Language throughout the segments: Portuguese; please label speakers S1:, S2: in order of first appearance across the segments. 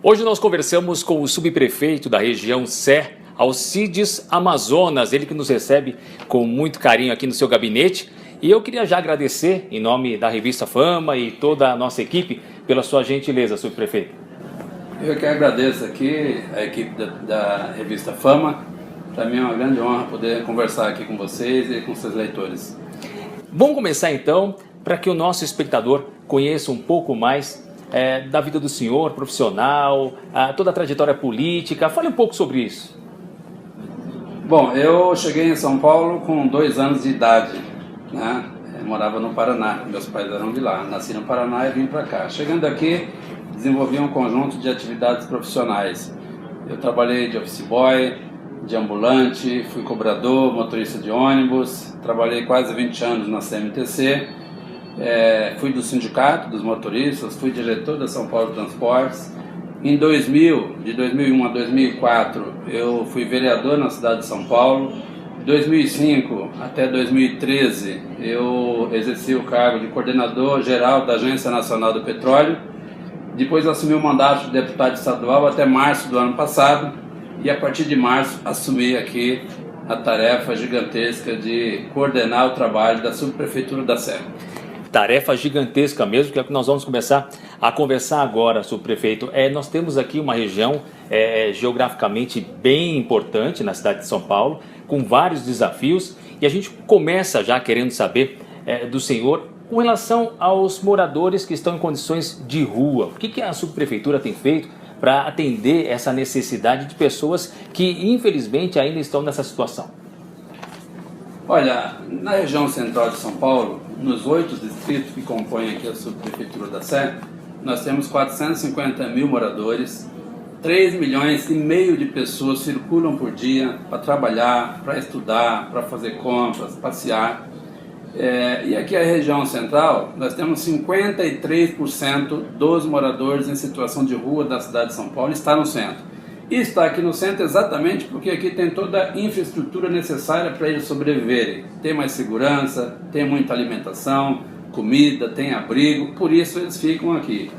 S1: Hoje nós conversamos com o subprefeito da região Sé, Alcides Amazonas, ele que nos recebe com muito carinho aqui no seu gabinete. E eu queria já agradecer, em nome da Revista Fama e toda a nossa equipe, pela sua gentileza, subprefeito.
S2: Eu que agradeço aqui a equipe da Revista Fama. Para mim é uma grande honra poder conversar aqui com vocês e com seus leitores.
S1: Vamos começar então, para que o nosso espectador conheça um pouco mais da vida do senhor, profissional, toda a trajetória política. Fale um pouco sobre isso.
S2: Bom, eu cheguei em São Paulo com 2 anos de idade, né? Eu morava no Paraná, meus pais eram de lá. Nasci no Paraná e vim para cá. Chegando aqui, desenvolvi um conjunto de atividades profissionais. Eu trabalhei de office boy, de ambulante, fui cobrador, motorista de ônibus, trabalhei quase 20 anos na CMTC, fui do sindicato dos motoristas, fui diretor da São Paulo Transportes. Em 2000, de 2001 a 2004, eu fui vereador na cidade de São Paulo. De 2005 até 2013, eu exerci o cargo de coordenador geral da Agência Nacional do Petróleo. Depois assumi o mandato de deputado estadual até março do ano passado. E a partir de março assumi aqui a tarefa gigantesca de coordenar o trabalho da subprefeitura da Sé.
S1: Tarefa gigantesca mesmo, que é o que nós vamos começar a conversar agora, subprefeito. Nós temos aqui uma região geograficamente bem importante na cidade de São Paulo, com vários desafios, e a gente começa já querendo saber do senhor com relação aos moradores que estão em condições de rua. O que a subprefeitura tem feito para atender essa necessidade de pessoas que infelizmente ainda estão nessa situação?
S2: Olha, na região central de São Paulo, nos 8 distritos que compõem aqui a subprefeitura da Sé, nós temos 450 mil moradores, 3 milhões e meio de pessoas circulam por dia para trabalhar, para estudar, para fazer compras, passear. E aqui a região central, nós temos 53% dos moradores em situação de rua da cidade de São Paulo está no centro. E está aqui no centro exatamente porque aqui tem toda a infraestrutura necessária para eles sobreviverem. Tem mais segurança, tem muita alimentação, comida, tem abrigo, por isso eles ficam aqui.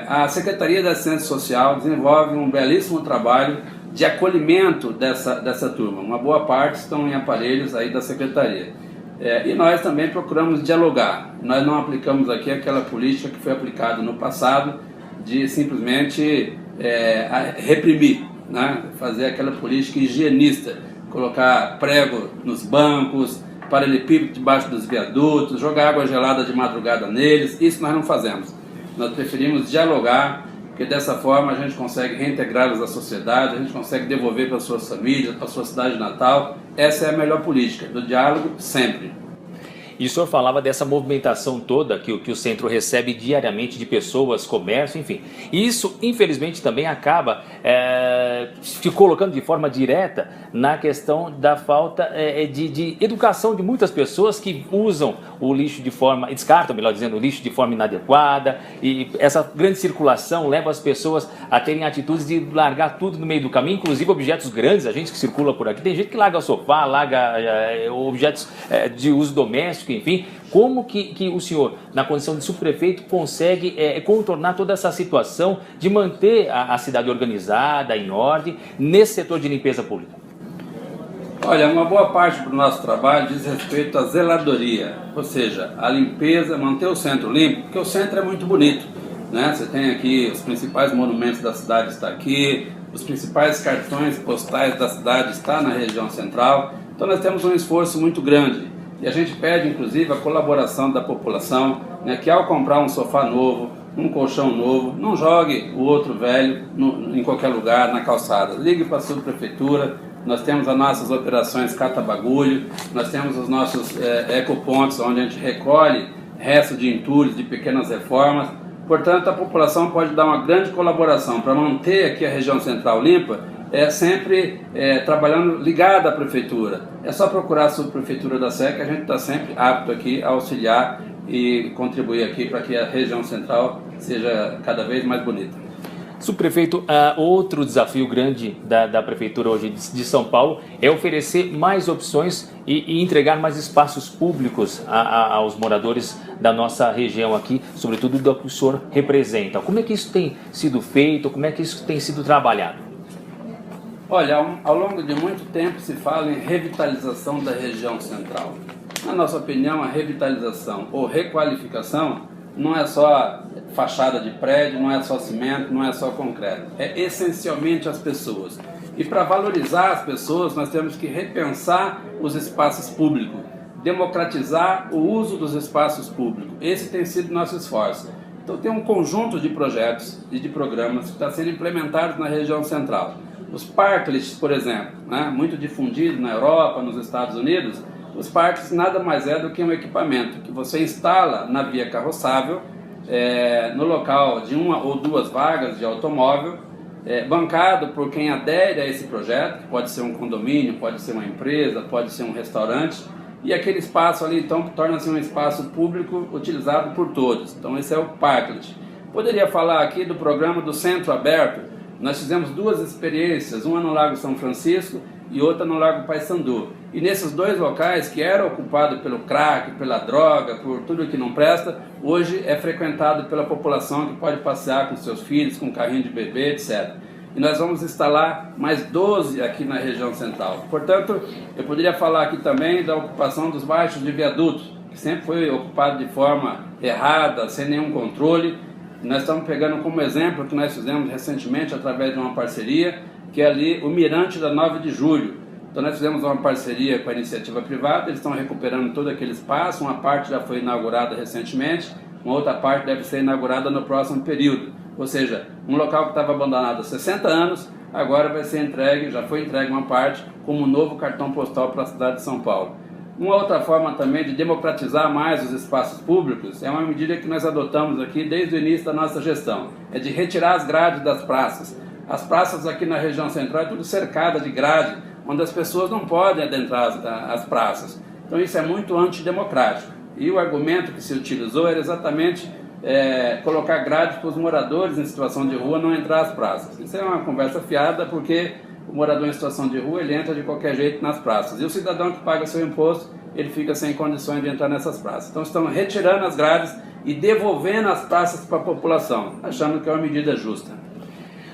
S2: A Secretaria da Assistência Social desenvolve um belíssimo trabalho de acolhimento dessa turma. Uma boa parte estão em aparelhos aí da Secretaria. E nós também procuramos dialogar. Nós não aplicamos aqui aquela política que foi aplicada no passado de simplesmente reprimir, né? Fazer aquela política higienista, colocar prego nos bancos, paralelepípedo debaixo dos viadutos, jogar água gelada de madrugada neles. Isso nós não fazemos. Nós preferimos dialogar, porque dessa forma a gente consegue reintegrá-los à sociedade, a gente consegue devolver para suas famílias, para a sua cidade natal. Essa é a melhor política, do diálogo sempre.
S1: E o senhor falava dessa movimentação toda que o centro recebe diariamente de pessoas, comércio, enfim. E isso, infelizmente, também acaba se colocando de forma direta na questão da falta de educação de muitas pessoas que usam o lixo de forma, descartam, melhor dizendo, o lixo de forma inadequada. E essa grande circulação leva as pessoas a terem atitudes de largar tudo no meio do caminho, inclusive objetos grandes, a gente que circula por aqui. Tem gente que larga o sofá, larga objetos de uso doméstico, enfim. Como que o senhor, na condição de subprefeito, consegue contornar toda essa situação de manter a cidade organizada, em ordem, nesse setor de limpeza pública?
S2: Olha, uma boa parte do nosso trabalho diz respeito à zeladoria, ou seja, a limpeza, manter o centro limpo, porque o centro é muito bonito, né? Você tem aqui os principais monumentos da cidade, está aqui, os principais cartões postais da cidade está na região central, então nós temos um esforço muito grande. E a gente pede, inclusive, a colaboração da população, né, que ao comprar um sofá novo, um colchão novo, não jogue o outro velho em qualquer lugar, na calçada. Ligue para a subprefeitura, nós temos as nossas operações Cata Bagulho, nós temos os nossos ecopontos, onde a gente recolhe resto de entulhos, de pequenas reformas. Portanto, a população pode dar uma grande colaboração para manter aqui a região central limpa, sempre trabalhando ligada à prefeitura. É só procurar a subprefeitura da Sé, que a gente está sempre apto aqui a auxiliar e contribuir aqui para que a região central seja cada vez mais bonita.
S1: Subprefeito, outro desafio grande da Prefeitura hoje de São Paulo é oferecer mais opções e entregar mais espaços públicos aos moradores da nossa região aqui, sobretudo do que o senhor representa. Como é que isso tem sido feito? Como é que isso tem sido trabalhado?
S2: Olha, ao longo de muito tempo se fala em revitalização da região central. Na nossa opinião, a revitalização ou requalificação não é só fachada de prédio, não é só cimento, não é só concreto. É essencialmente as pessoas. E para valorizar as pessoas, nós temos que repensar os espaços públicos, democratizar o uso dos espaços públicos. Esse tem sido nosso esforço. Então tem um conjunto de projetos e de programas que está sendo implementados na região central. Os parklets, por exemplo, né, muito difundido na Europa, nos Estados Unidos, os parques nada mais é do que um equipamento que você instala na via carroçável, no local de uma ou duas vagas de automóvel, bancado por quem adere a esse projeto, que pode ser um condomínio, pode ser uma empresa, pode ser um restaurante, e aquele espaço ali então torna-se um espaço público utilizado por todos. Então esse é o parklet. Poderia falar aqui do programa do Centro Aberto. Nós fizemos duas experiências, uma no Lago São Francisco e outra no Lago Paissandu. E nesses dois locais, que eram ocupados pelo crack, pela droga, por tudo que não presta, hoje é frequentado pela população que pode passear com seus filhos, com carrinho de bebê, etc. E nós vamos instalar mais 12 aqui na região central. Portanto, eu poderia falar aqui também da ocupação dos baixos de viadutos, que sempre foi ocupado de forma errada, sem nenhum controle. Nós estamos pegando como exemplo que nós fizemos recentemente através de uma parceria, que é ali o Mirante da 9 de Julho. Então nós fizemos uma parceria com a iniciativa privada, eles estão recuperando todo aquele espaço, uma parte já foi inaugurada recentemente, uma outra parte deve ser inaugurada no próximo período. Ou seja, um local que estava abandonado há 60 anos, agora vai ser entregue, já foi entregue uma parte, como um novo cartão postal para a cidade de São Paulo. Uma outra forma também de democratizar mais os espaços públicos é uma medida que nós adotamos aqui desde o início da nossa gestão, é de retirar as grades das praças. As praças aqui na região central é tudo cercada de grade, onde as pessoas não podem adentrar as praças. Então isso é muito antidemocrático. E o argumento que se utilizou era exatamente colocar grades para os moradores em situação de rua não entrar às praças. Isso é uma conversa fiada, porque o morador em situação de rua ele entra de qualquer jeito nas praças. E o cidadão que paga seu imposto, ele fica sem condições de entrar nessas praças. Então estão retirando as grades e devolvendo as praças para a população, achando que é uma medida justa.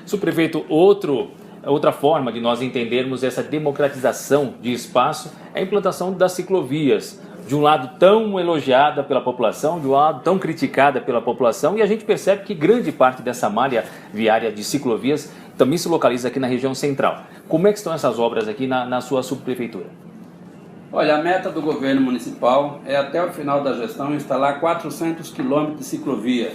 S1: Subprefeito, outra forma de nós entendermos essa democratização de espaço é a implantação das ciclovias. De um lado tão elogiada pela população, de um lado tão criticada pela população, e a gente percebe que grande parte dessa malha viária de ciclovias também se localiza aqui na região central. Como é que estão essas obras aqui na sua subprefeitura?
S2: Olha, a meta do governo municipal é até o final da gestão instalar 400 quilômetros de ciclovia.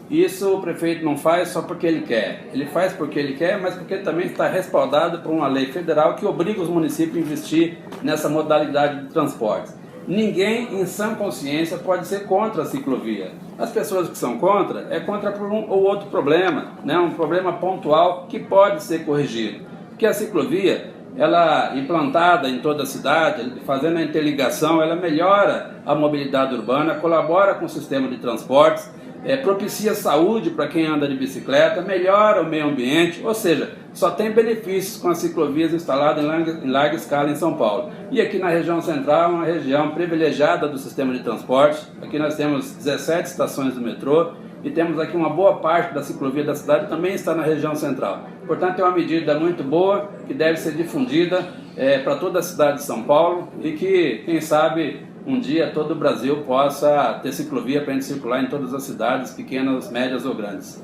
S2: Isso o prefeito não faz só porque ele quer. Ele faz porque ele quer, mas porque também está respaldado por uma lei federal que obriga os municípios a investir nessa modalidade de transporte. Ninguém em sã consciência pode ser contra a ciclovia. As pessoas que são contra, é contra por um ou outro problema, né? Um problema pontual que pode ser corrigido. Porque a ciclovia, ela implantada em toda a cidade, fazendo a interligação, ela melhora a mobilidade urbana, colabora com o sistema de transportes, propicia saúde para quem anda de bicicleta, melhora o meio ambiente, ou seja, só tem benefícios com as ciclovias instaladas em larga escala em São Paulo. E aqui na região central, uma região privilegiada do sistema de transporte. Aqui nós temos 17 estações do metrô e temos aqui uma boa parte da ciclovia da cidade também está na região central. Portanto, é uma medida muito boa que deve ser difundida para toda a cidade de São Paulo e que, quem sabe, um dia todo o Brasil possa ter ciclovia para a gente circular em todas as cidades, pequenas, médias ou grandes.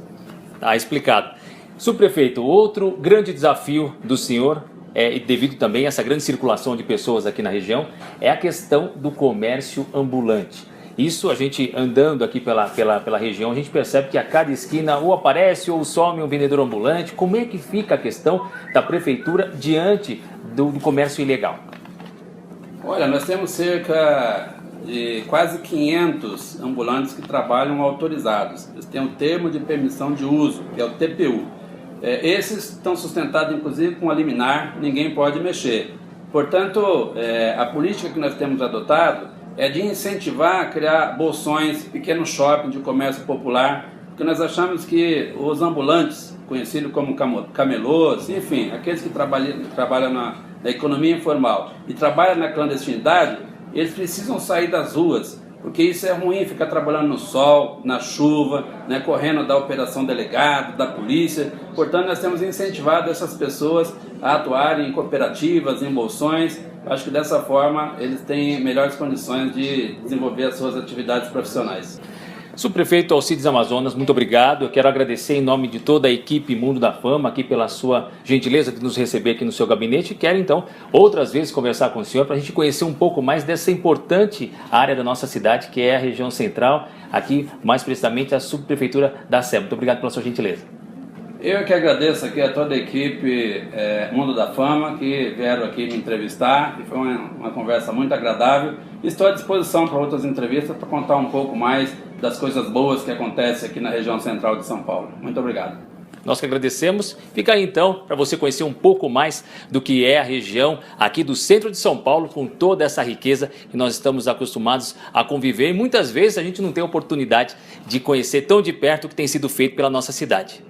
S1: Tá explicado. Subprefeito, outro grande desafio do senhor, e devido também a essa grande circulação de pessoas aqui na região, é a questão do comércio ambulante. Isso a gente andando aqui pela região, a gente percebe que a cada esquina ou aparece ou some um vendedor ambulante. Como é que fica a questão da prefeitura diante do comércio ilegal?
S2: Olha, nós temos cerca de quase 500 ambulantes que trabalham autorizados. Eles têm um termo de permissão de uso, que é o TPU. Esses estão sustentados, inclusive, com a liminar, ninguém pode mexer. Portanto, a política que nós temos adotado é de incentivar a criar bolsões, pequenos shoppings de comércio popular, porque nós achamos que os ambulantes, conhecidos como camelôs, enfim, aqueles que trabalham na economia informal e trabalham na clandestinidade, eles precisam sair das ruas, porque isso é ruim, ficar trabalhando no sol, na chuva, né, correndo da operação delegado, da polícia. Portanto, nós temos incentivado essas pessoas a atuarem em cooperativas, em bolsões. Acho que dessa forma eles têm melhores condições de desenvolver as suas atividades profissionais.
S1: Subprefeito Alcides Amazonas, muito obrigado. Eu quero agradecer em nome de toda a equipe Mundo da Fama aqui pela sua gentileza de nos receber aqui no seu gabinete e quero então outras vezes conversar com o senhor para a gente conhecer um pouco mais dessa importante área da nossa cidade que é a região central, aqui mais precisamente a subprefeitura da Sé. Muito obrigado pela sua gentileza.
S2: Eu que agradeço aqui a toda a equipe Mundo da Fama que vieram aqui me entrevistar e foi uma conversa muito agradável. Estou à disposição para outras entrevistas para contar um pouco mais das coisas boas que acontecem aqui na região central de São Paulo. Muito obrigado.
S1: Nós que agradecemos. Fica aí então para você conhecer um pouco mais do que é a região aqui do centro de São Paulo, com toda essa riqueza que nós estamos acostumados a conviver e muitas vezes a gente não tem oportunidade de conhecer tão de perto o que tem sido feito pela nossa cidade.